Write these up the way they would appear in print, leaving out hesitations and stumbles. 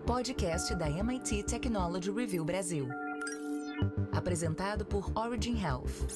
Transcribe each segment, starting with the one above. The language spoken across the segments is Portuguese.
Podcast da MIT Technology Review Brasil. Apresentado por Origin Health.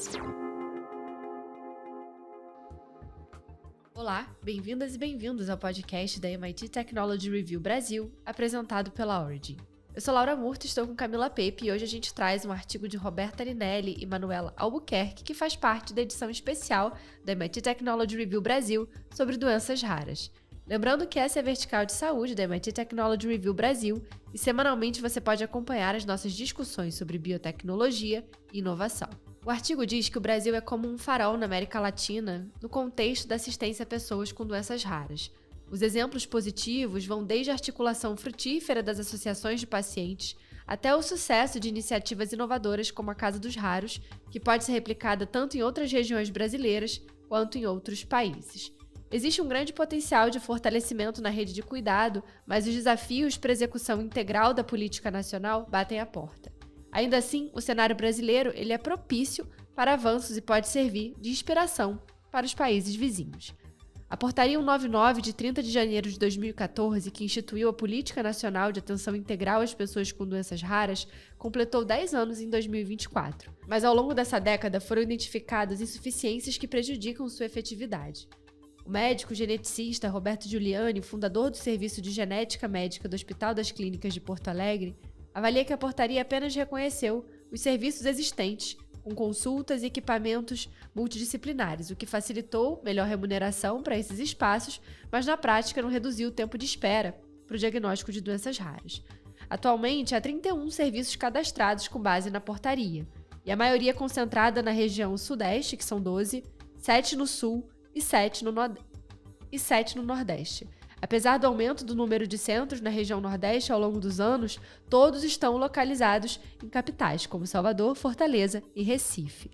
Olá, bem-vindas e bem-vindos ao podcast da MIT Technology Review Brasil, apresentado pela Origin. Eu sou Laura Murta, estou com Camila Pepe e hoje a gente traz um artigo de Roberta Arinelli e Manuela Albuquerque, que faz parte da edição especial da MIT Technology Review Brasil sobre doenças raras. Lembrando que essa é a vertical de saúde da MIT Technology Review Brasil e semanalmente você pode acompanhar as nossas discussões sobre biotecnologia e inovação. O artigo diz que o Brasil é como um farol na América Latina no contexto da assistência a pessoas com doenças raras. Os exemplos positivos vão desde a articulação frutífera das associações de pacientes até o sucesso de iniciativas inovadoras como a Casa dos Raros, que pode ser replicada tanto em outras regiões brasileiras quanto em outros países. Existe um grande potencial de fortalecimento na rede de cuidado, mas os desafios para a execução integral da política nacional batem à porta. Ainda assim, o cenário brasileiro ele é propício para avanços e pode servir de inspiração para os países vizinhos. A Portaria 199, de 30 de janeiro de 2014, que instituiu a Política Nacional de Atenção Integral às Pessoas com Doenças Raras, completou 10 anos em 2024. Mas ao longo dessa década foram identificadas insuficiências que prejudicam sua efetividade. O médico geneticista Roberto Giuliani, fundador do Serviço de Genética Médica do Hospital das Clínicas de Porto Alegre, avalia que a portaria apenas reconheceu os serviços existentes, com consultas e equipamentos multidisciplinares, o que facilitou melhor remuneração para esses espaços, mas na prática não reduziu o tempo de espera para o diagnóstico de doenças raras. Atualmente, há 31 serviços cadastrados com base na portaria, e a maioria concentrada na região sudeste, que são 12, 7 no sul e 7 no Nordeste. Apesar do aumento do número de centros na região Nordeste ao longo dos anos, todos estão localizados em capitais, como Salvador, Fortaleza e Recife.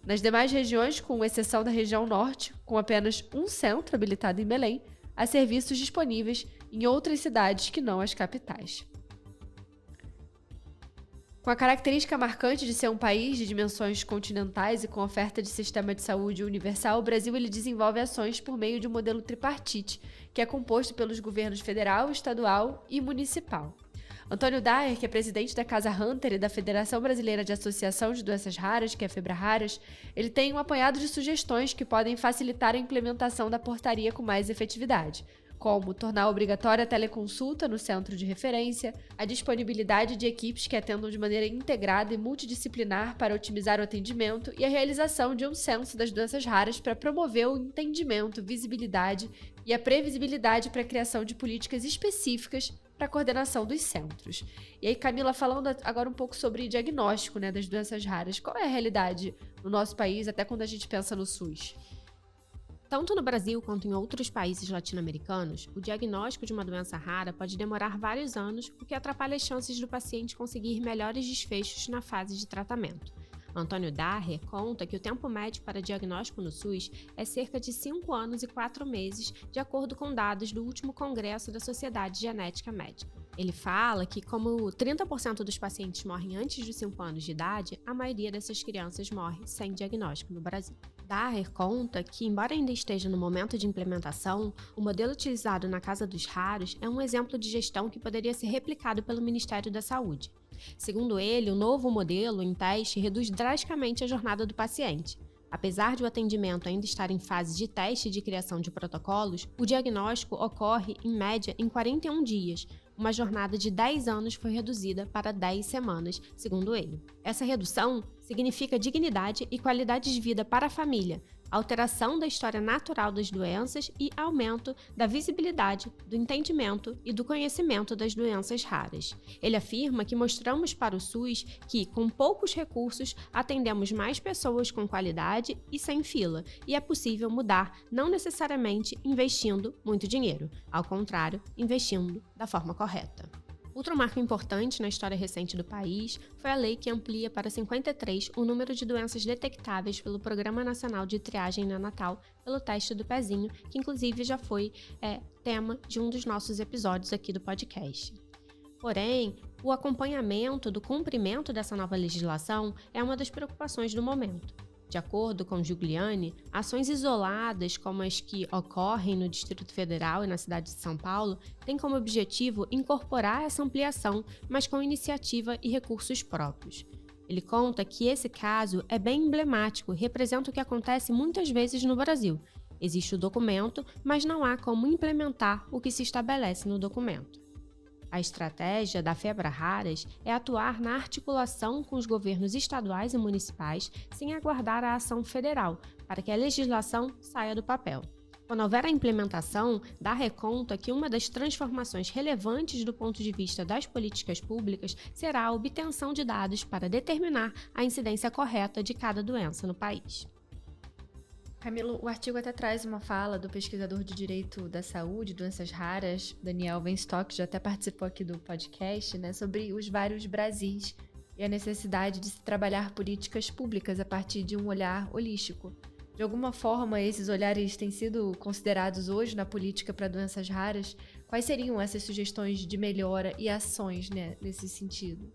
Nas demais regiões, com exceção da região Norte, com apenas um centro habilitado em Belém, há serviços disponíveis em outras cidades que não as capitais. Com a característica marcante de ser um país de dimensões continentais e com oferta de sistema de saúde universal, o Brasil ele desenvolve ações por meio de um modelo tripartite, que é composto pelos governos federal, estadual e municipal. Antônio Daher, que é presidente da Casa Hunter e da Federação Brasileira de Associação de Doenças Raras, que é a FEBRARAS, ele tem um apanhado de sugestões que podem facilitar a implementação da portaria com mais efetividade, como tornar obrigatória a teleconsulta no centro de referência, a disponibilidade de equipes que atendam de maneira integrada e multidisciplinar para otimizar o atendimento e a realização de um censo das doenças raras para promover o entendimento, visibilidade e a previsibilidade para a criação de políticas específicas para a coordenação dos centros. E aí, Camila, falando agora um pouco sobre diagnóstico, das doenças raras, qual é a realidade no nosso país, até quando a gente pensa no SUS? Tanto no Brasil quanto em outros países latino-americanos, o diagnóstico de uma doença rara pode demorar vários anos, o que atrapalha as chances do paciente conseguir melhores desfechos na fase de tratamento. Antônio Daher conta que o tempo médio para diagnóstico no SUS é cerca de 5 anos e 4 meses, de acordo com dados do último congresso da Sociedade Genética Médica. Ele fala que, como 30% dos pacientes morrem antes dos 5 anos de idade, a maioria dessas crianças morre sem diagnóstico no Brasil. Daher conta que, embora ainda esteja no momento de implementação, o modelo utilizado na Casa dos Raros é um exemplo de gestão que poderia ser replicado pelo Ministério da Saúde. Segundo ele, o novo modelo em teste reduz drasticamente a jornada do paciente. Apesar de o atendimento ainda estar em fase de teste de criação de protocolos, o diagnóstico ocorre, em média, em 41 dias. Uma jornada de 10 anos foi reduzida para 10 semanas, segundo ele. Essa redução significa dignidade e qualidade de vida para a família, alteração da história natural das doenças e aumento da visibilidade, do entendimento e do conhecimento das doenças raras. Ele afirma que mostramos para o SUS que, com poucos recursos, atendemos mais pessoas com qualidade e sem fila, e é possível mudar, não necessariamente investindo muito dinheiro, ao contrário, investindo da forma correta. Outro marco importante na história recente do país foi a lei que amplia para 53 o número de doenças detectáveis pelo Programa Nacional de Triagem Neonatal pelo teste do pezinho, que inclusive já foi tema de um dos nossos episódios aqui do podcast. Porém, o acompanhamento do cumprimento dessa nova legislação é uma das preocupações do momento. De acordo com Giuliani, ações isoladas como as que ocorrem no Distrito Federal e na cidade de São Paulo têm como objetivo incorporar essa ampliação, mas com iniciativa e recursos próprios. Ele conta que esse caso é bem emblemático e representa o que acontece muitas vezes no Brasil. Existe o documento, mas não há como implementar o que se estabelece no documento. A estratégia da FEBRARAS é atuar na articulação com os governos estaduais e municipais sem aguardar a ação federal, para que a legislação saia do papel. Quando houver a implementação, dá conta que uma das transformações relevantes do ponto de vista das políticas públicas será a obtenção de dados para determinar a incidência correta de cada doença no país. Camilo, o artigo até traz uma fala do pesquisador de Direito da Saúde, Doenças Raras, Daniel Weinstock, que já até participou aqui do podcast, né, sobre os vários Brasis e a necessidade de se trabalhar políticas públicas a partir de um olhar holístico. De alguma forma, esses olhares têm sido considerados hoje na política para doenças raras? Quais seriam essas sugestões de melhora e ações, né, nesse sentido?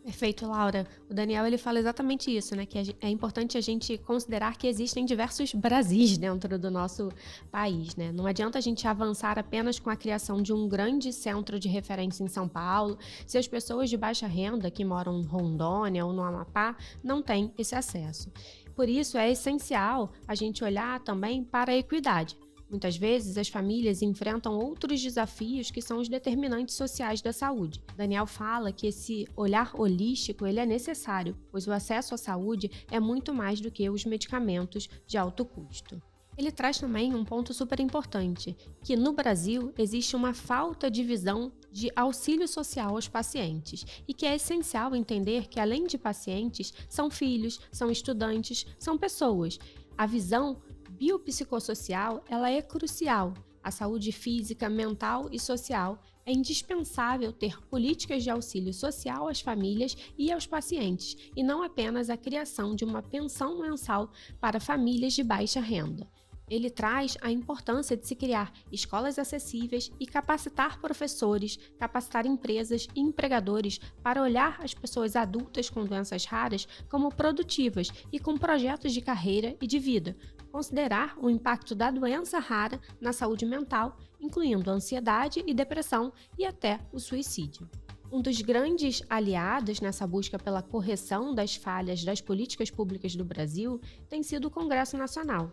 Perfeito, Laura. O Daniel ele fala exatamente isso, né? Que é importante a gente considerar que existem diversos Brasis dentro do nosso país, né? Não adianta a gente avançar apenas com a criação de um grande centro de referência em São Paulo, se as pessoas de baixa renda que moram em Rondônia ou no Amapá não têm esse acesso. Por isso, é essencial a gente olhar também para a equidade. Muitas vezes, as famílias enfrentam outros desafios que são os determinantes sociais da saúde. Daniel fala que esse olhar holístico ele é necessário, pois o acesso à saúde é muito mais do que os medicamentos de alto custo. Ele traz também um ponto super importante, que no Brasil existe uma falta de visão de auxílio social aos pacientes e que é essencial entender que, além de pacientes, são filhos, são estudantes, são pessoas. A visão biopsicossocial, ela é crucial. A saúde física, mental e social é indispensável ter políticas de auxílio social às famílias e aos pacientes, e não apenas a criação de uma pensão mensal para famílias de baixa renda. Ele traz a importância de se criar escolas acessíveis e capacitar professores, capacitar empresas e empregadores para olhar as pessoas adultas com doenças raras como produtivas e com projetos de carreira e de vida, considerar o impacto da doença rara na saúde mental, incluindo a ansiedade e depressão e até o suicídio. Um dos grandes aliados nessa busca pela correção das falhas das políticas públicas do Brasil tem sido o Congresso Nacional.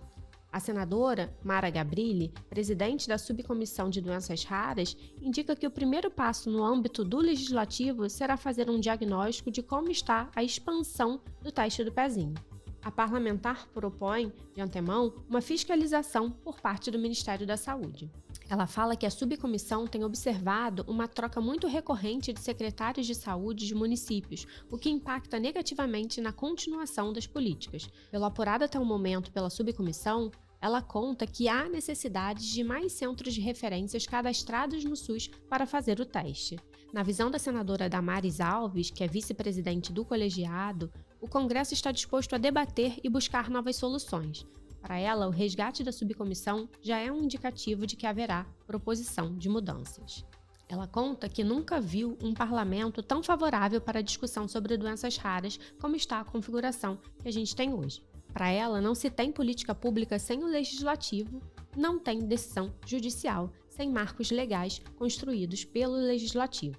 A senadora Mara Gabrilli, presidente da Subcomissão de Doenças Raras, indica que o primeiro passo no âmbito do legislativo será fazer um diagnóstico de como está a expansão do teste do pezinho. A parlamentar propõe, de antemão, uma fiscalização por parte do Ministério da Saúde. Ela fala que a subcomissão tem observado uma troca muito recorrente de secretários de saúde de municípios, o que impacta negativamente na continuação das políticas. Pelo apurado até o momento pela subcomissão, ela conta que há necessidade de mais centros de referências cadastrados no SUS para fazer o teste. Na visão da senadora Damares Alves, que é vice-presidente do colegiado, o Congresso está disposto a debater e buscar novas soluções. Para ela, o resgate da subcomissão já é um indicativo de que haverá proposição de mudanças. Ela conta que nunca viu um parlamento tão favorável para a discussão sobre doenças raras como está a configuração que a gente tem hoje. Para ela, não se tem política pública sem o legislativo, não tem decisão judicial sem marcos legais construídos pelo legislativo.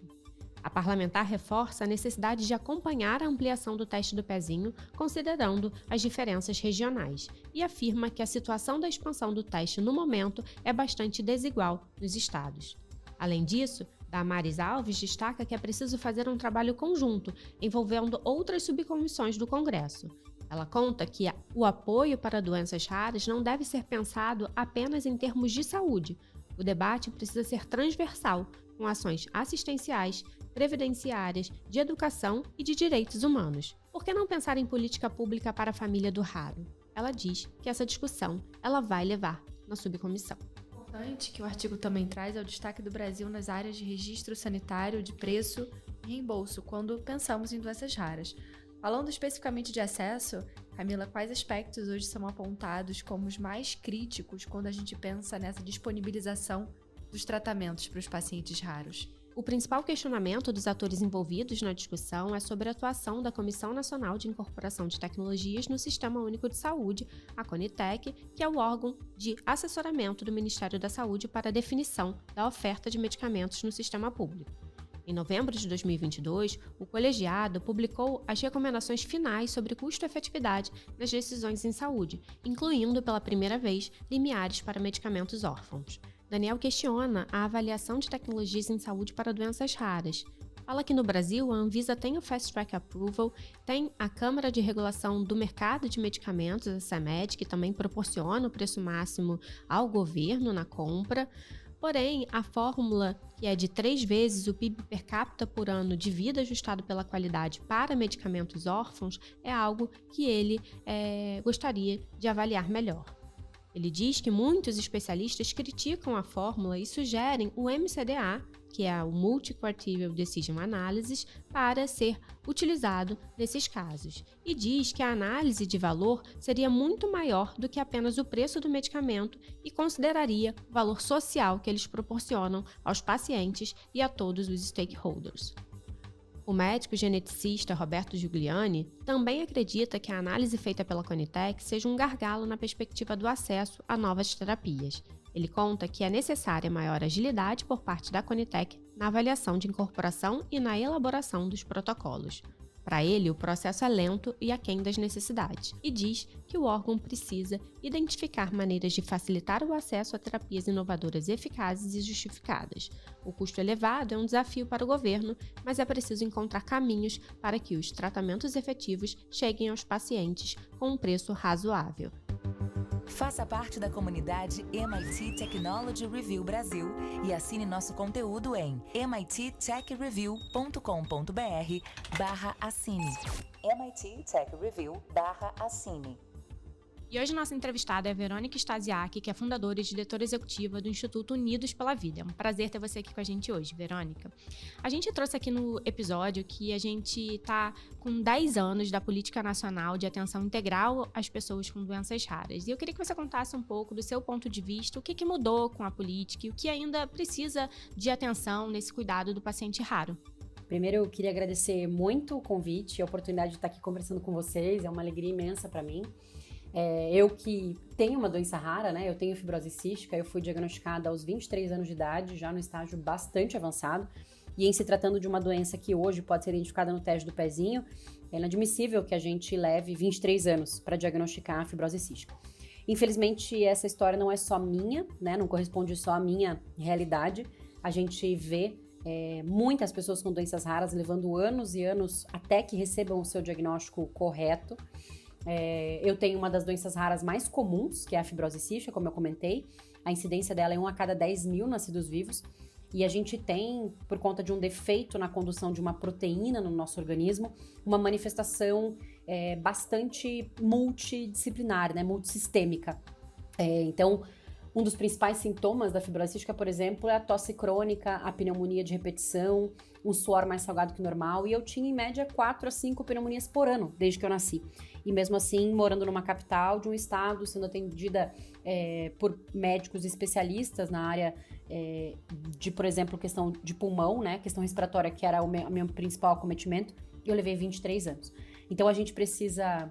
A parlamentar reforça a necessidade de acompanhar a ampliação do teste do pezinho, considerando as diferenças regionais, e afirma que a situação da expansão do teste no momento é bastante desigual nos estados. Além disso, Damares Alves destaca que é preciso fazer um trabalho conjunto, envolvendo outras subcomissões do Congresso. Ela conta que o apoio para doenças raras não deve ser pensado apenas em termos de saúde. O debate precisa ser transversal, com ações assistenciais, previdenciárias, de educação e de direitos humanos. Por que não pensar em política pública para a família do raro? Ela diz que essa discussão ela vai levar na subcomissão. Importante que o artigo também traz é o destaque do Brasil nas áreas de registro sanitário, de preço e reembolso, quando pensamos em doenças raras. Falando especificamente de acesso, Camila, quais aspectos hoje são apontados como os mais críticos quando a gente pensa nessa disponibilização dos tratamentos para os pacientes raros? O principal questionamento dos atores envolvidos na discussão é sobre a atuação da Comissão Nacional de Incorporação de Tecnologias no Sistema Único de Saúde, a CONITEC, que é o órgão de assessoramento do Ministério da Saúde para a definição da oferta de medicamentos no sistema público. Em novembro de 2022, o colegiado publicou as recomendações finais sobre custo-efetividade nas decisões em saúde, incluindo pela primeira vez limiares para medicamentos órfãos. Daniel questiona a avaliação de tecnologias em saúde para doenças raras. Fala que no Brasil a Anvisa tem o Fast Track Approval, tem a Câmara de Regulação do Mercado de Medicamentos, a CMED, que também proporciona o preço máximo ao governo na compra. Porém, a fórmula, que é de 3 vezes o PIB per capita por ano de vida ajustado pela qualidade para medicamentos órfãos, é algo que ele gostaria de avaliar melhor. Ele diz que muitos especialistas criticam a fórmula e sugerem o MCDA, que é o Multi-Criteria Decision Analysis, para ser utilizado nesses casos. E diz que a análise de valor seria muito maior do que apenas o preço do medicamento e consideraria o valor social que eles proporcionam aos pacientes e a todos os stakeholders. O médico geneticista Roberto Giuliani também acredita que a análise feita pela CONITEC seja um gargalo na perspectiva do acesso a novas terapias. Ele conta que é necessária maior agilidade por parte da CONITEC na avaliação de incorporação e na elaboração dos protocolos. Para ele, o processo é lento e aquém das necessidades, e diz que o órgão precisa identificar maneiras de facilitar o acesso a terapias inovadoras eficazes e justificadas. O custo elevado é um desafio para o governo, mas é preciso encontrar caminhos para que os tratamentos efetivos cheguem aos pacientes com um preço razoável. Faça parte da comunidade MIT Technology Review Brasil e assine nosso conteúdo em mittechreview.com.br/assine. MIT Tech Review/assine. E hoje nossa entrevistada é a Verônica Stasiak, que é fundadora e diretora executiva do Instituto Unidos pela Vida. É um prazer ter você aqui com a gente hoje, Verônica. A gente trouxe aqui no episódio que a gente está com 10 anos da Política Nacional de Atenção Integral às Pessoas com Doenças Raras. E eu queria que você contasse um pouco do seu ponto de vista, o que mudou com a política e o que ainda precisa de atenção nesse cuidado do paciente raro. Primeiro, eu queria agradecer muito o convite e a oportunidade de estar aqui conversando com vocês. É uma alegria imensa para mim. Eu que tenho uma doença rara, né? Eu tenho fibrose cística, eu fui diagnosticada aos 23 anos de idade, já no estágio bastante avançado. E em se tratando de uma doença que hoje pode ser identificada no teste do pezinho, é inadmissível que a gente leve 23 anos para diagnosticar a fibrose cística. Infelizmente, essa história não é só minha, né? Não corresponde só à minha realidade. A gente vê muitas pessoas com doenças raras levando anos e anos até que recebam o seu diagnóstico correto. Eu tenho uma das doenças raras mais comuns, que é a fibrose cística, como eu comentei. A incidência dela é 1 a cada 10 mil nascidos vivos. E a gente tem, por conta de um defeito na condução de uma proteína no nosso organismo, uma manifestação bastante multidisciplinar, né, multissistêmica. Então, um dos principais sintomas da fibrose cística, por exemplo, é a tosse crônica, a pneumonia de repetição, um suor mais salgado que o normal. E eu tinha, em média, 4 a 5 pneumonias por ano, desde que eu nasci. E mesmo assim, morando numa capital de um estado, sendo atendida por médicos especialistas na área de, por exemplo, questão de pulmão, né, questão respiratória, que era o meu principal acometimento, eu levei 23 anos. Então, a gente precisa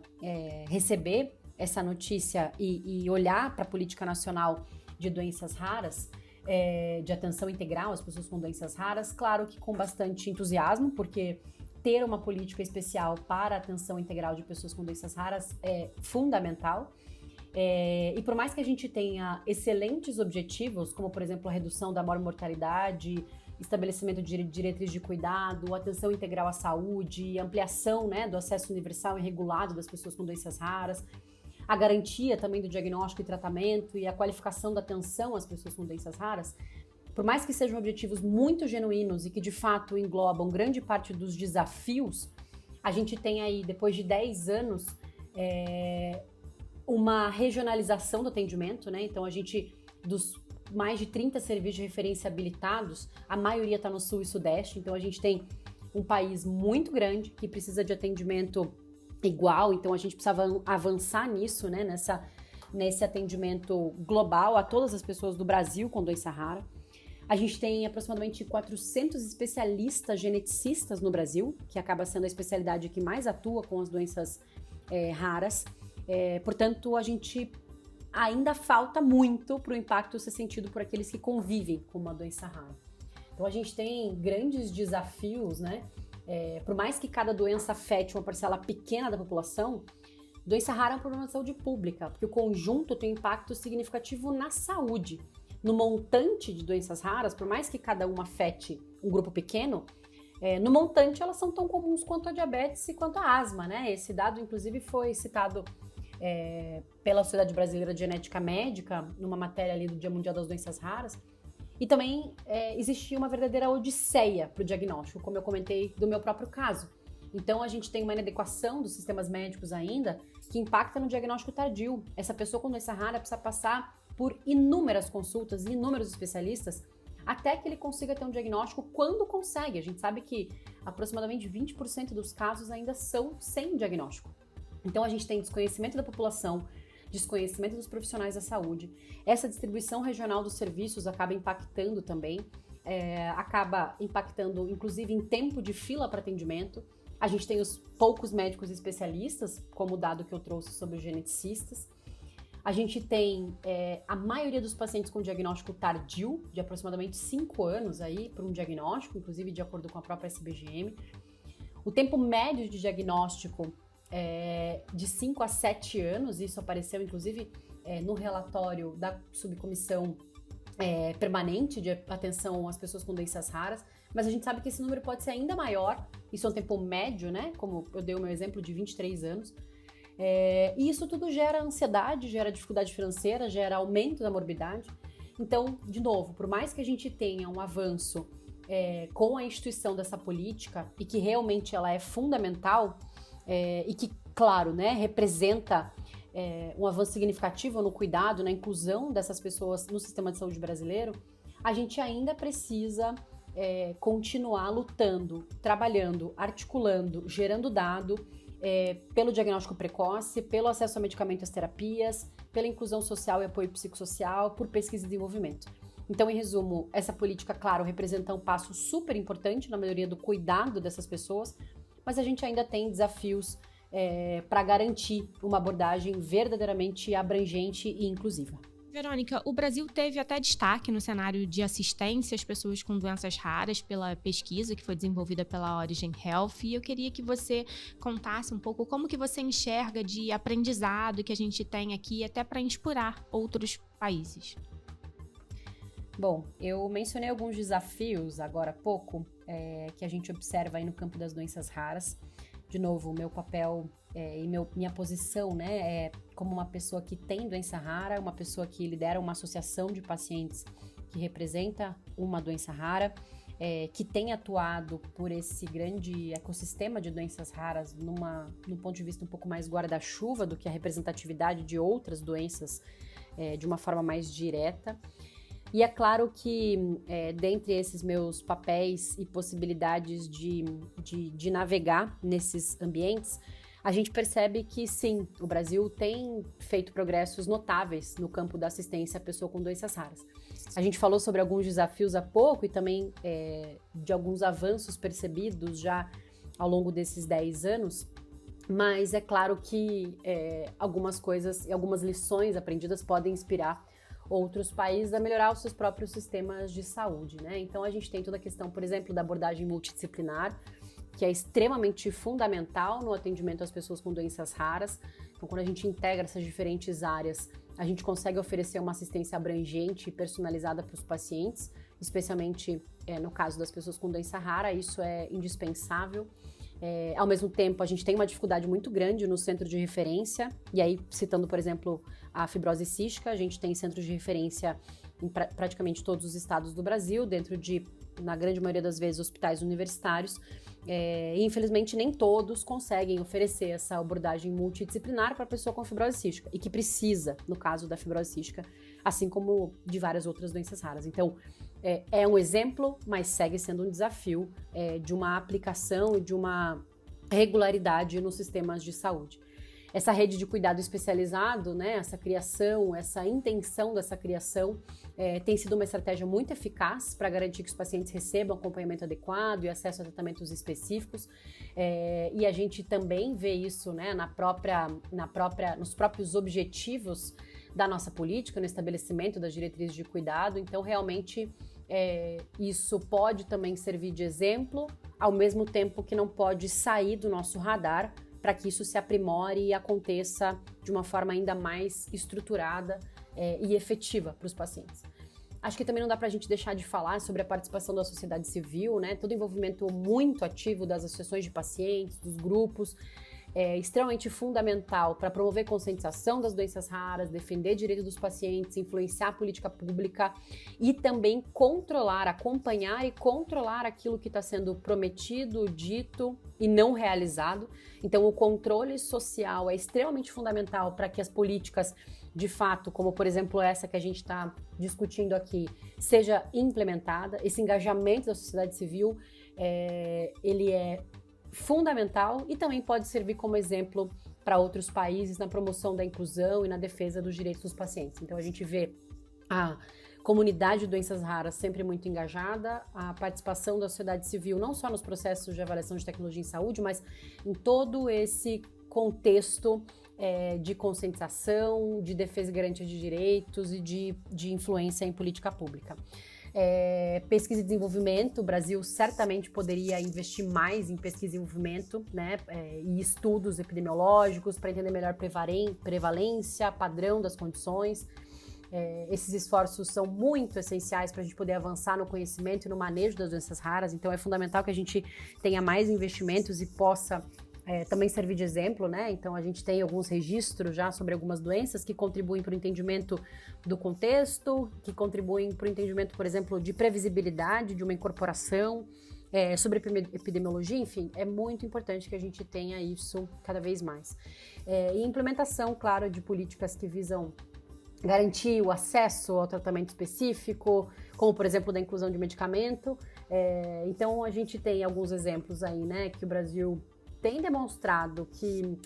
receber essa notícia e olhar para a política nacional de doenças raras, de atenção integral às pessoas com doenças raras, claro que com bastante entusiasmo, porque ter uma política especial para a atenção integral de pessoas com doenças raras é fundamental. E por mais que a gente tenha excelentes objetivos, como por exemplo a redução da mortalidade, estabelecimento de diretrizes de cuidado, atenção integral à saúde, ampliação, né, do acesso universal e regulado das pessoas com doenças raras, a garantia também do diagnóstico e tratamento e a qualificação da atenção às pessoas com doenças raras, por mais que sejam objetivos muito genuínos e que de fato englobam grande parte dos desafios, a gente tem aí, depois de 10 anos, uma regionalização do atendimento, né? Então a gente, dos mais de 30 serviços de referência habilitados, a maioria está no Sul e Sudeste, então a gente tem um país muito grande que precisa de atendimento igual, então a gente precisava avançar nisso, né? Nesse atendimento global a todas as pessoas do Brasil com doença rara. A gente tem aproximadamente 400 especialistas geneticistas no Brasil, que acaba sendo a especialidade que mais atua com as doenças raras. Portanto, a gente ainda falta muito para o impacto ser sentido por aqueles que convivem com uma doença rara. Então, a gente tem grandes desafios, né? Por mais que cada doença afete uma parcela pequena da população, doença rara é um problema de saúde pública, porque o conjunto tem um impacto significativo na saúde. No montante de doenças raras, por mais que cada uma afete um grupo pequeno, no montante elas são tão comuns quanto a diabetes e quanto a asma, né? Esse dado, inclusive, foi citado pela Sociedade Brasileira de Genética Médica, numa matéria ali do Dia Mundial das Doenças Raras. E também existia uma verdadeira odisseia para o diagnóstico, como eu comentei do meu próprio caso. Então, a gente tem uma inadequação dos sistemas médicos ainda, que impacta no diagnóstico tardio. Essa pessoa com doença rara precisa passar por inúmeras consultas e inúmeros especialistas até que ele consiga ter um diagnóstico quando consegue. A gente sabe que aproximadamente 20% dos casos ainda são sem diagnóstico. Então, a gente tem desconhecimento da população, desconhecimento dos profissionais da saúde. Essa distribuição regional dos serviços acaba impactando também, acaba impactando inclusive em tempo de fila para atendimento. A gente tem os poucos médicos especialistas, como o dado que eu trouxe sobre os geneticistas. A gente tem a maioria dos pacientes com diagnóstico tardio, de aproximadamente 5 anos aí para um diagnóstico, inclusive de acordo com a própria SBGM. O tempo médio de diagnóstico de 5 a 7 anos, isso apareceu inclusive no relatório da subcomissão permanente de atenção às pessoas com doenças raras, mas a gente sabe que esse número pode ser ainda maior, isso é um tempo médio, né? Como eu dei o meu exemplo de 23 anos, e isso tudo gera ansiedade, gera dificuldade financeira, gera aumento da morbidade. Então, de novo, por mais que a gente tenha um avanço com a instituição dessa política e que realmente ela é fundamental, e que, claro, né, representa um avanço significativo no cuidado, na inclusão dessas pessoas no sistema de saúde brasileiro, a gente ainda precisa continuar lutando, trabalhando, articulando, gerando dado pelo diagnóstico precoce, pelo acesso a medicamentos e às terapias, pela inclusão social e apoio psicossocial, por pesquisa e desenvolvimento. Então, em resumo, essa política, claro, representa um passo super importante na melhoria do cuidado dessas pessoas, mas a gente ainda tem desafios para garantir uma abordagem verdadeiramente abrangente e inclusiva. Verônica, o Brasil teve até destaque no cenário de assistência às pessoas com doenças raras pela pesquisa que foi desenvolvida pela Origin Health, e eu queria que você contasse um pouco como que você enxerga de aprendizado que a gente tem aqui até para inspirar outros países. Bom, eu mencionei alguns desafios agora há pouco que a gente observa aí no campo das doenças raras. De novo, o meu papel e minha posição, né, como uma pessoa que tem doença rara, uma pessoa que lidera uma associação de pacientes que representa uma doença rara, que tem atuado por esse grande ecossistema de doenças raras num ponto de vista um pouco mais guarda-chuva do que a representatividade de outras doenças de uma forma mais direta. E é claro que, dentre esses meus papéis e possibilidades de navegar nesses ambientes, a gente percebe que, sim, o Brasil tem feito progressos notáveis no campo da assistência à pessoa com doenças raras. A gente falou sobre alguns desafios há pouco e também de alguns avanços percebidos já ao longo desses 10 anos, mas é claro que algumas coisas e algumas lições aprendidas podem inspirar outros países a melhorar os seus próprios sistemas de saúde, né? Então a gente tem toda a questão, por exemplo, da abordagem multidisciplinar, que é extremamente fundamental no atendimento às pessoas com doenças raras. Então, quando a gente integra essas diferentes áreas, a gente consegue oferecer uma assistência abrangente e personalizada para os pacientes, especialmente no caso das pessoas com doença rara, isso é indispensável. Ao mesmo tempo, a gente tem uma dificuldade muito grande no centro de referência, e aí, citando, por exemplo, a fibrose cística, a gente tem centros de referência em praticamente todos os estados do Brasil, dentro de, na grande maioria das vezes, hospitais universitários, e infelizmente nem todos conseguem oferecer essa abordagem multidisciplinar para a pessoa com fibrose cística, e que precisa, no caso da fibrose cística, assim como de várias outras doenças raras. Então, é um exemplo, mas segue sendo um desafio de uma aplicação e de uma regularidade nos sistemas de saúde. essa rede de cuidado especializado, né, essa criação, essa intenção dessa criação tem sido uma estratégia muito eficaz para garantir que os pacientes recebam acompanhamento adequado e acesso a tratamentos específicos. E a gente também vê isso, né, nos próprios objetivos da nossa política, no estabelecimento das diretrizes de cuidado. Então, realmente, isso pode também servir de exemplo, ao mesmo tempo que não pode sair do nosso radar, para que isso se aprimore e aconteça de uma forma ainda mais estruturada e efetiva para os pacientes. Acho que também não dá para a gente deixar de falar sobre a participação da sociedade civil, né? Todo o envolvimento muito ativo das associações de pacientes, dos grupos, é extremamente fundamental para promover conscientização das doenças raras, defender direitos dos pacientes, influenciar a política pública e também acompanhar e controlar aquilo que está sendo prometido, dito e não realizado. Então, o controle social é extremamente fundamental para que as políticas, de fato, como por exemplo essa que a gente está discutindo aqui, seja implementada. Esse engajamento da sociedade civil, ele é fundamental e também pode servir como exemplo para outros países na promoção da inclusão e na defesa dos direitos dos pacientes. Então a gente vê a comunidade de doenças raras sempre muito engajada, a participação da sociedade civil não só nos processos de avaliação de tecnologia em saúde, mas em todo esse contexto de conscientização, de defesa e garantia de direitos e de influência em política pública. Pesquisa e desenvolvimento, o Brasil certamente poderia investir mais em pesquisa e desenvolvimento, né, e estudos epidemiológicos para entender melhor prevalência, padrão das condições. Esses esforços são muito essenciais para a gente poder avançar no conhecimento e no manejo das doenças raras, então é fundamental que a gente tenha mais investimentos e possa também servir de exemplo, né? Então a gente tem alguns registros já sobre algumas doenças que contribuem para o entendimento do contexto, que contribuem para o entendimento, por exemplo, de previsibilidade de uma incorporação, sobre epidemiologia, enfim, é muito importante que a gente tenha isso cada vez mais. E implementação, claro, de políticas que visam garantir o acesso ao tratamento específico, como, por exemplo, da inclusão de medicamento. Então a gente tem alguns exemplos aí, né, que o Brasil tem demonstrado que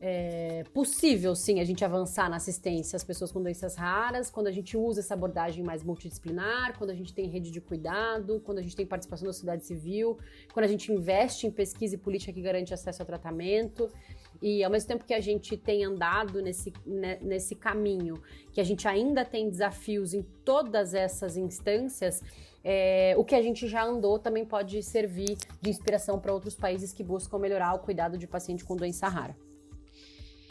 é possível, sim, a gente avançar na assistência às pessoas com doenças raras, quando a gente usa essa abordagem mais multidisciplinar, quando a gente tem rede de cuidado, quando a gente tem participação da sociedade civil, quando a gente investe em pesquisa e política que garante acesso ao tratamento. E ao mesmo tempo que a gente tem andado nesse caminho, que a gente ainda tem desafios em todas essas instâncias, o que a gente já andou também pode servir de inspiração para outros países que buscam melhorar o cuidado de paciente com doença rara.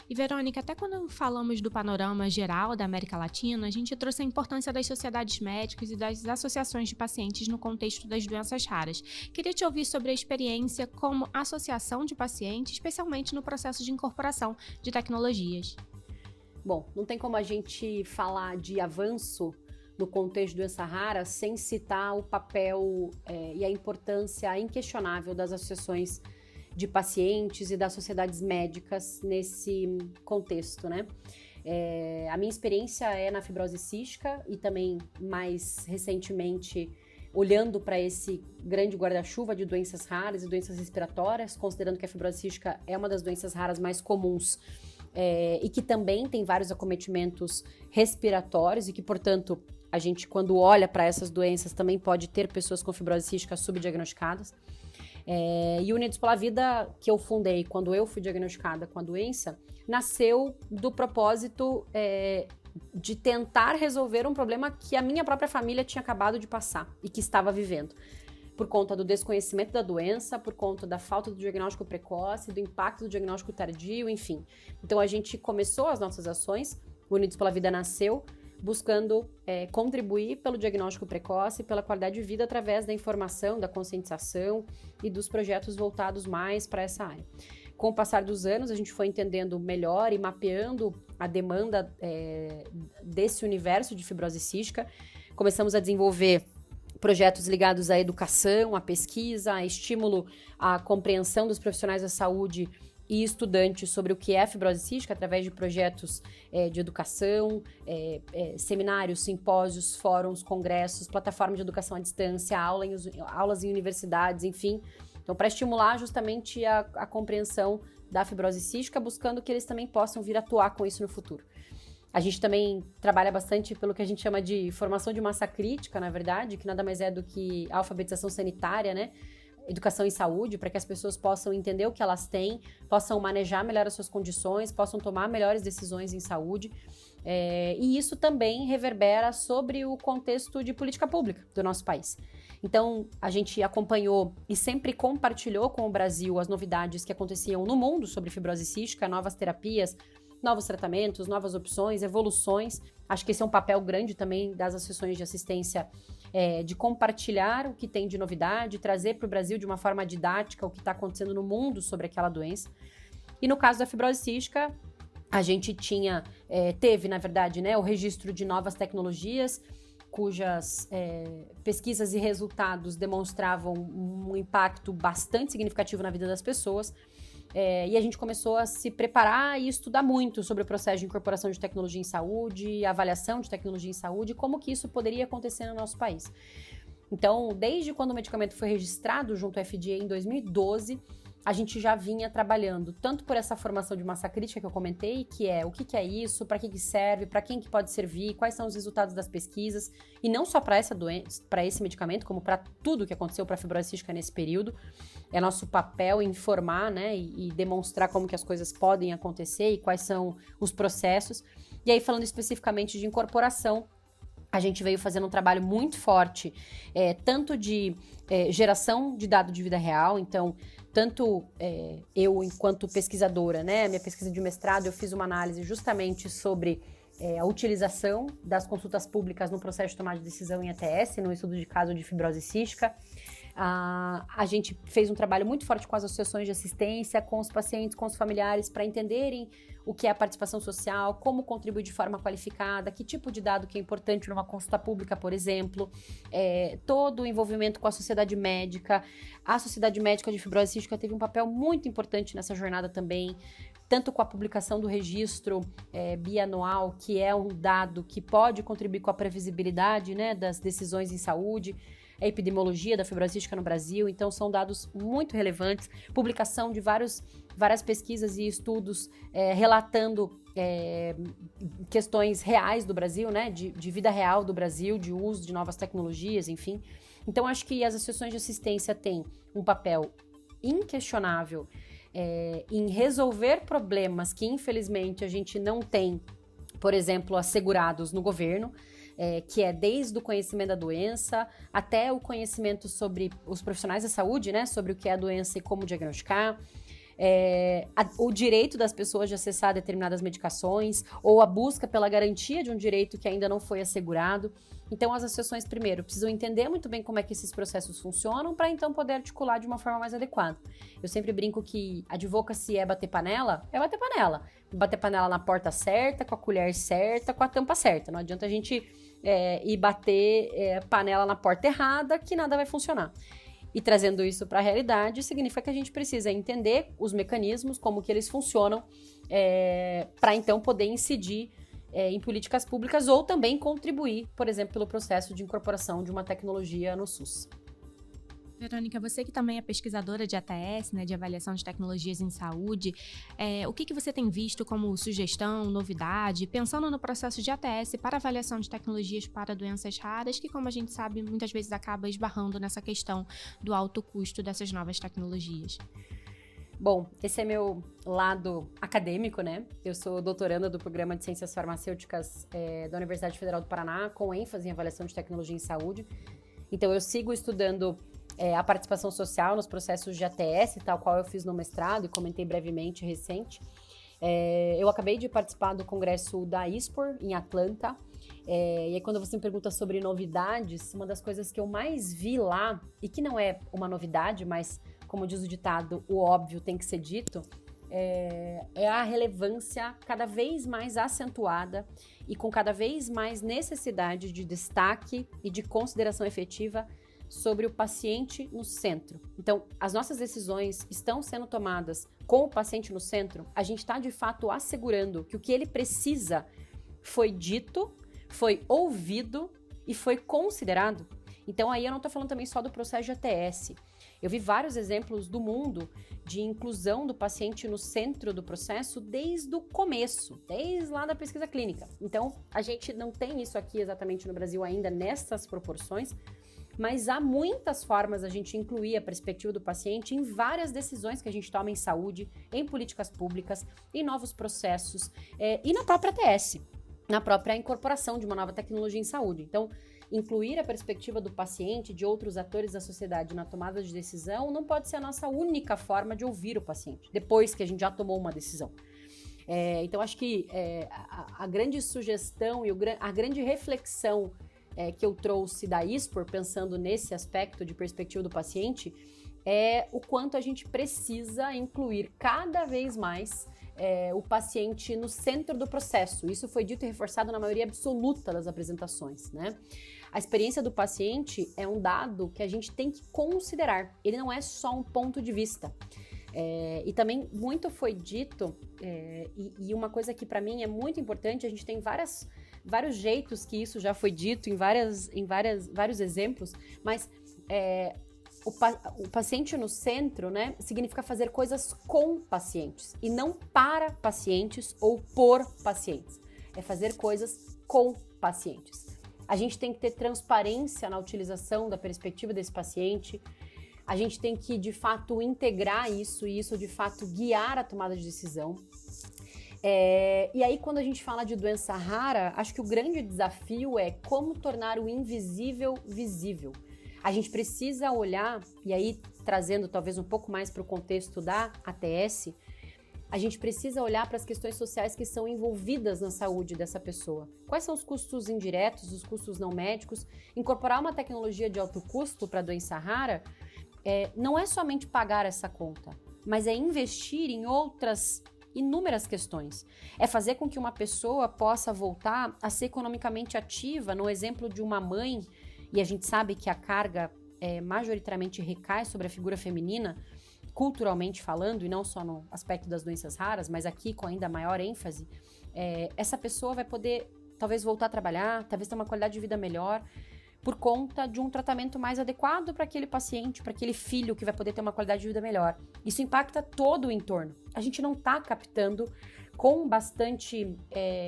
E, Verônica, até quando falamos do panorama geral da América Latina, a gente trouxe a importância das sociedades médicas e das associações de pacientes no contexto das doenças raras. Queria te ouvir sobre a experiência como associação de pacientes, especialmente no processo de incorporação de tecnologias. Bom, não tem como a gente falar de avanço no contexto de doença rara sem citar o papel e a importância inquestionável das associações de pacientes e das sociedades médicas nesse contexto, né? A minha experiência é na fibrose cística e também, mais recentemente, olhando para esse grande guarda-chuva de doenças raras e doenças respiratórias, considerando que a fibrose cística é uma das doenças raras mais comuns e que também tem vários acometimentos respiratórios e que, portanto, a gente, quando olha para essas doenças, também pode ter pessoas com fibrose cística subdiagnosticadas. E o Unidos pela Vida, que eu fundei quando eu fui diagnosticada com a doença, nasceu do propósito de tentar resolver um problema que a minha própria família tinha acabado de passar e que estava vivendo. Por conta do desconhecimento da doença, por conta da falta do diagnóstico precoce, do impacto do diagnóstico tardio, enfim. Então a gente começou as nossas ações, o Unidos pela Vida nasceu buscando contribuir pelo diagnóstico precoce e pela qualidade de vida através da informação, da conscientização e dos projetos voltados mais para essa área. Com o passar dos anos, a gente foi entendendo melhor e mapeando a demanda desse universo de fibrose cística. Começamos a desenvolver projetos ligados à educação, à pesquisa, a estímulo à compreensão dos profissionais da saúde e estudantes sobre o que é a fibrose cística através de projetos de educação, seminários, simpósios, fóruns, congressos, plataforma de educação à distância, aulas em universidades, enfim. Então, para estimular justamente a compreensão da fibrose cística, buscando que eles também possam vir atuar com isso no futuro. A gente também trabalha bastante pelo que a gente chama de formação de massa crítica, na verdade, que nada mais é do que alfabetização sanitária, né? Educação em saúde, para que as pessoas possam entender o que elas têm, possam manejar melhor as suas condições, possam tomar melhores decisões em saúde. E isso também reverbera sobre o contexto de política pública do nosso país. Então, a gente acompanhou e sempre compartilhou com o Brasil as novidades que aconteciam no mundo sobre fibrose cística, novas terapias, novos tratamentos, novas opções, evoluções. Acho que esse é um papel grande também das associações de assistência, de compartilhar o que tem de novidade, trazer para o Brasil de uma forma didática o que está acontecendo no mundo sobre aquela doença. E no caso da fibrose cística, a gente teve, na verdade, né, o registro de novas tecnologias, cujas pesquisas e resultados demonstravam um impacto bastante significativo na vida das pessoas. E a gente começou a se preparar e estudar muito sobre o processo de incorporação de tecnologia em saúde, avaliação de tecnologia em saúde, como que isso poderia acontecer no nosso país. Então, desde quando o medicamento foi registrado junto ao FDA em 2012, a gente já vinha trabalhando tanto por essa formação de massa crítica que eu comentei, que é o que é isso, para que serve, para quem que pode servir, quais são os resultados das pesquisas, e não só para essa doença, para esse medicamento, como para tudo que aconteceu para a fibrose cística nesse período. É nosso papel informar, né, e demonstrar como que as coisas podem acontecer e quais são os processos. E aí, falando especificamente de incorporação, a gente veio fazendo um trabalho muito forte, tanto de geração de dado de vida real, então, tanto eu, enquanto pesquisadora, né, minha pesquisa de mestrado, eu fiz uma análise justamente sobre a utilização das consultas públicas no processo de tomada de decisão em ATS, no estudo de caso de fibrose cística. A gente fez um trabalho muito forte com as associações de assistência, com os pacientes, com os familiares, para entenderem o que é a participação social, como contribuir de forma qualificada, que tipo de dado que é importante numa consulta pública, por exemplo, todo o envolvimento com a sociedade médica. A Sociedade Médica de Fibrose Cística teve um papel muito importante nessa jornada também, tanto com a publicação do registro bianual, que é um dado que pode contribuir com a previsibilidade, né, das decisões em saúde, a epidemiologia da fibrose cística no Brasil. Então, são dados muito relevantes, publicação de várias pesquisas e estudos relatando questões reais do Brasil, né, de vida real do Brasil, de uso de novas tecnologias, enfim. Então, acho que as associações de assistência têm um papel inquestionável em resolver problemas que, infelizmente, a gente não tem, por exemplo, assegurados no governo, que é desde o conhecimento da doença até o conhecimento sobre os profissionais da saúde, né, sobre o que é a doença e como diagnosticar, o direito das pessoas de acessar determinadas medicações ou a busca pela garantia de um direito que ainda não foi assegurado. Então, as associações, primeiro, precisam entender muito bem como é que esses processos funcionam para, então, poder articular de uma forma mais adequada. Eu sempre brinco que advocacy é bater panela. Bater panela na porta certa, com a colher certa, com a tampa certa. Não adianta a gente ir bater panela na porta errada, que nada vai funcionar. E trazendo isso para a realidade, significa que a gente precisa entender os mecanismos, como que eles funcionam, para, então, poder incidir em políticas públicas ou também contribuir, por exemplo, pelo processo de incorporação de uma tecnologia no SUS. Verônica, você que também é pesquisadora de ATS, né, de avaliação de tecnologias em saúde, o que você tem visto como sugestão, novidade, pensando no processo de ATS para avaliação de tecnologias para doenças raras, que, como a gente sabe, muitas vezes acaba esbarrando nessa questão do alto custo dessas novas tecnologias? Bom, esse é meu lado acadêmico, né? Eu sou doutoranda do Programa de Ciências Farmacêuticas da Universidade Federal do Paraná, com ênfase em avaliação de tecnologia em saúde. Então, eu sigo estudando a participação social nos processos de ATS, tal qual eu fiz no mestrado e comentei brevemente recente. Eu acabei de participar do congresso da ISPOR, em Atlanta. E aí, quando você me pergunta sobre novidades, uma das coisas que eu mais vi lá, e que não é uma novidade, mas, como diz o ditado, o óbvio tem que ser dito, é a relevância cada vez mais acentuada e com cada vez mais necessidade de destaque e de consideração efetiva sobre o paciente no centro. Então, as nossas decisões estão sendo tomadas com o paciente no centro. A gente está, de fato, assegurando que o que ele precisa foi dito, foi ouvido e foi considerado. Então, aí eu não estou falando também só do processo de ATS. Eu vi vários exemplos do mundo de inclusão do paciente no centro do processo desde o começo, desde lá da pesquisa clínica. Então, a gente não tem isso aqui exatamente no Brasil ainda nessas proporções, mas há muitas formas a gente incluir a perspectiva do paciente em várias decisões que a gente toma em saúde, em políticas públicas, em novos processos e na própria ATS, na própria incorporação de uma nova tecnologia em saúde. Então, incluir a perspectiva do paciente, de outros atores da sociedade na tomada de decisão não pode ser a nossa única forma de ouvir o paciente, depois que a gente já tomou uma decisão. Então, acho que a grande sugestão e a grande reflexão que eu trouxe da ISPOR, pensando nesse aspecto de perspectiva do paciente, é o quanto a gente precisa incluir cada vez mais o paciente no centro do processo. Isso foi dito e reforçado na maioria absoluta das apresentações, né? A experiência do paciente é um dado que a gente tem que considerar. Ele não é só um ponto de vista. E também muito foi dito, e uma coisa que para mim é muito importante, a gente tem vários jeitos que isso já foi dito em vários exemplos, mas o paciente no centro, né, significa fazer coisas com pacientes e não para pacientes ou por pacientes. É fazer coisas com pacientes. A gente tem que ter transparência na utilização da perspectiva desse paciente. A gente tem que, de fato, integrar isso e isso, de fato, guiar a tomada de decisão. E aí, quando a gente fala de doença rara, acho que o grande desafio é como tornar o invisível visível. A gente precisa olhar, e aí trazendo talvez um pouco mais para o contexto da ATS, a gente precisa olhar para as questões sociais que são envolvidas na saúde dessa pessoa. Quais são os custos indiretos, os custos não médicos? Incorporar uma tecnologia de alto custo para a doença rara não é somente pagar essa conta, mas é investir em outras inúmeras questões. É fazer com que uma pessoa possa voltar a ser economicamente ativa, no exemplo de uma mãe, e a gente sabe que a carga majoritariamente recai sobre a figura feminina, culturalmente falando, e não só no aspecto das doenças raras, mas aqui com ainda maior ênfase, essa pessoa vai poder talvez voltar a trabalhar, talvez ter uma qualidade de vida melhor, por conta de um tratamento mais adequado para aquele paciente, para aquele filho que vai poder ter uma qualidade de vida melhor. Isso impacta todo o entorno. A gente não está captando com bastante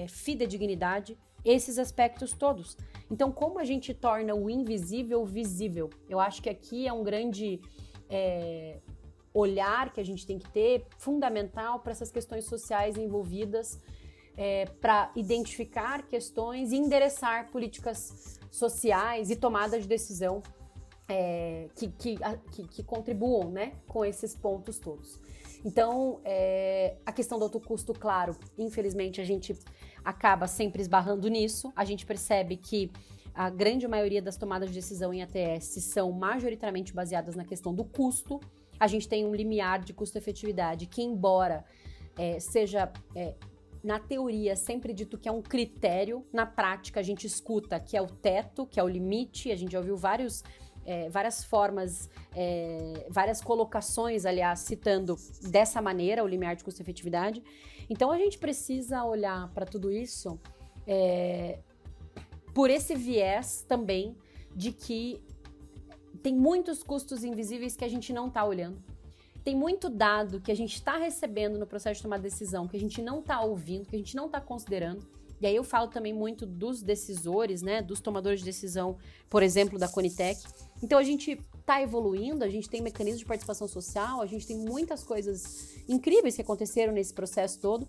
fidedignidade esses aspectos todos. Então, como a gente torna o invisível visível? Eu acho que aqui é um grande olhar que a gente tem que ter, fundamental para essas questões sociais envolvidas, para identificar questões e endereçar políticas sociais e tomada de decisão que contribuam, né, com esses pontos todos. Então, a questão do alto custo, claro, infelizmente a gente acaba sempre esbarrando nisso. A gente percebe que a grande maioria das tomadas de decisão em ATS são majoritariamente baseadas na questão do custo. A gente tem um limiar de custo-efetividade que, embora seja na teoria sempre dito que é um critério, na prática a gente escuta que é o teto, que é o limite. A gente já ouviu várias formas, várias colocações, aliás, citando dessa maneira o limiar de custo-efetividade. Então a gente precisa olhar para tudo isso por esse viés também de que tem muitos custos invisíveis que a gente não está olhando. Tem muito dado que a gente está recebendo no processo de tomar decisão, que a gente não está ouvindo, que a gente não está considerando. E aí eu falo também muito dos decisores, né, dos tomadores de decisão, por exemplo, da Conitec. Então a gente está evoluindo, a gente tem mecanismos de participação social, a gente tem muitas coisas incríveis que aconteceram nesse processo todo,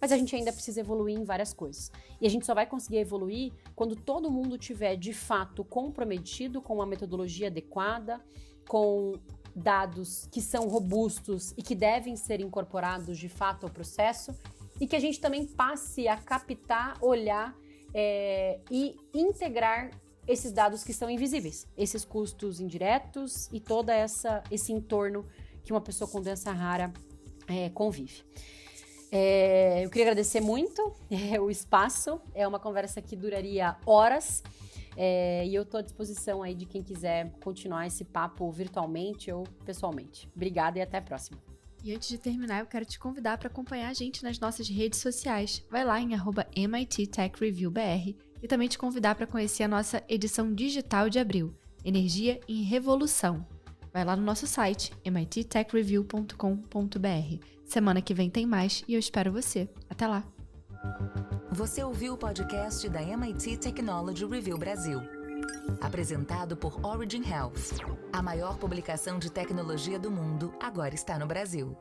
mas a gente ainda precisa evoluir em várias coisas. E a gente só vai conseguir evoluir quando todo mundo tiver, de fato, comprometido com uma metodologia adequada, com dados que são robustos e que devem ser incorporados, de fato, ao processo, e que a gente também passe a captar, olhar e integrar esses dados que são invisíveis, esses custos indiretos e todo esse entorno que uma pessoa com doença rara convive. Eu queria agradecer muito o espaço, é uma conversa que duraria horas, E eu tô à disposição aí de quem quiser continuar esse papo virtualmente ou pessoalmente. Obrigada e até a próxima. E antes de terminar, eu quero te convidar para acompanhar a gente nas nossas redes sociais. Vai lá em @MIT Tech Review BR e também te convidar para conhecer a nossa edição digital de abril, Energia em Revolução. Vai lá no nosso site, mittechreview.com.br. Semana que vem tem mais e eu espero você. Até lá! Você ouviu o podcast da MIT Technology Review Brasil. Apresentado por Origin Health. A maior publicação de tecnologia do mundo agora está no Brasil.